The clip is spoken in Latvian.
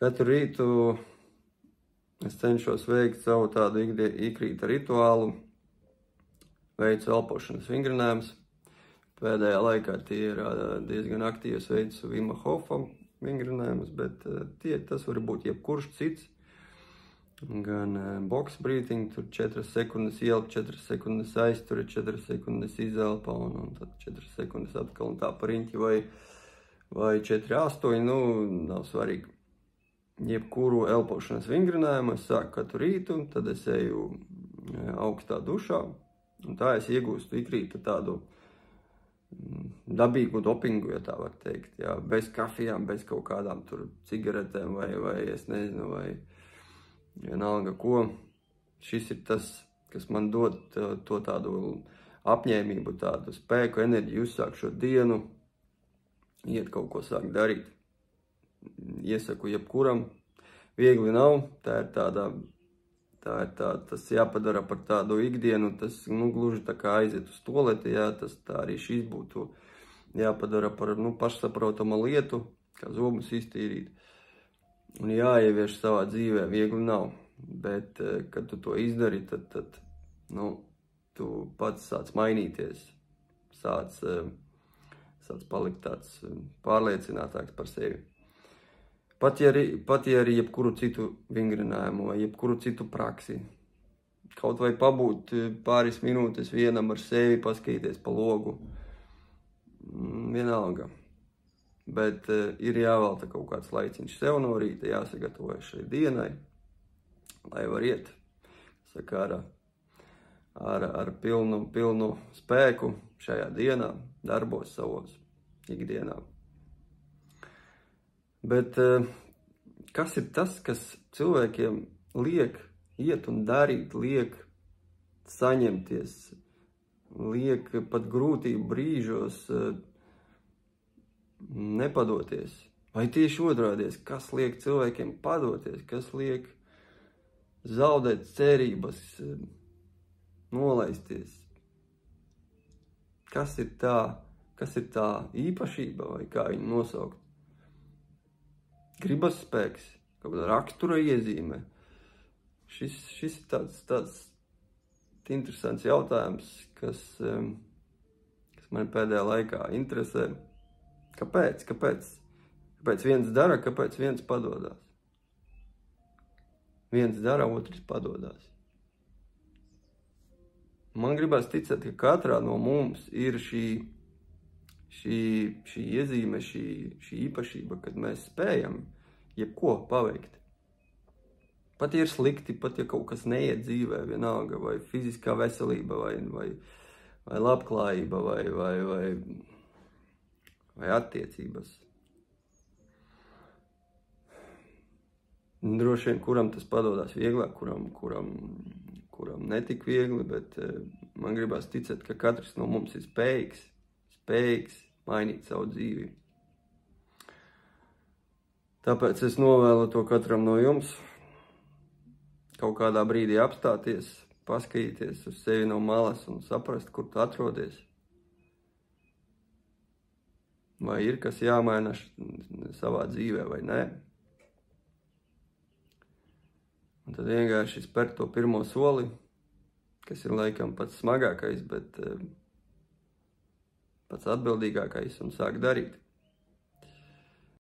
Katru rītu es cenšos veikt savu tādu ikrīta rituālu, veicu elpošanas vingrinājumus. Pēdējā laikā tie ir diezgan aktīvs veicu Vima Hofa vingrinājumus, bet tas var būt jebkurš cits. Gan box breathing, tur 4 sekundes ielpa, 4 sekundes aiztura, 4 sekundes izelpa un tad 4 sekundes atkal un tā pa riņķi vai 4-8, nav svarīgi. Jebkuru elpošanas vingrinājumu es sāku katru rītu, tad es eju augstā dušā, un tā es iegūstu ikrīta tādu dabīgu dopingu, ja tā var teikt, jā, bez kafijām, bez kaut kādām tur cigaretēm vai es nezinu, vai vienalga ko. Šis ir tas, kas man dod to tādu apņēmību, tādu spēku, enerģiju uzsākt šo dienu, iet kaut ko sākt darīt. Iesaku jebkuram, viegli nav, tas jāpadara par tādu ikdienu, tas gluži tā kā aiziet uz toleti, jā, tas tā arī šis būtu jāpadara par pašsaprotama lietu, kā zobus iztīrīt. Un jāievieš savā dzīvē, viegli nav, bet, kad tu to izdari, tad tu pats sāc mainīties, sāc palikt tāds pārliecinātāks par sevi. Pat ja arī jebkuru citu vingrinājumu vai jebkuru citu praksi, kaut vai pabūt pāris minūtes vienam ar sevi, paskatīties pa logu, vienalga. Bet ir jāvelta kaut kāds laiciņš sev no rīta, jāsagatavojas šai dienai, lai var iet, ar pilnu spēku šajā dienā, darbos savos ikdienā. Bet kas ir tas, kas cilvēkiem liek iet un darīt, liek saņemties, liek pat grūtību brīžos nepadoties? Vai tieši otrādies, kas liek cilvēkiem padoties, kas liek zaudēt cerības, nolaisties? Kas ir tā īpašība vai kā viņu nosaukt? Gribas spēks, kaut kāda rakstura iezīme. Šis ir tāds interesants jautājums, kas man pēdējā laikā interesē. Kāpēc? Kāpēc viens dara, kāpēc viens padodās? Viens dara, otrs padodās. Man gribas ticēt, ka katrā no mums ir šī iezīme, šī īpašība, kad mēs spējam jebko paveikt. Pat ja ir slikti, pat ja kaut kas neiet dzīvē, vienalga, vai fiziskā veselība, vai labklājība, vai attiecības. Droši vien, kuram tas padodās vieglāk, kuram netik viegli, bet man gribas ticēt, ka katrs no mums ir spējīgs mainīt savu dzīvi. Tāpēc es novēlu to katram no jums kaut kādā brīdī apstāties, paskatīties uz sevi no malas un saprast, kur tu atrodies. Vai ir kas jāmaina savā dzīvē vai nē. Un tad vienkārši spērt to pirmo soli, kas ir laikam pats smagākais, bet pats atbildīgākais, un sāk darīt.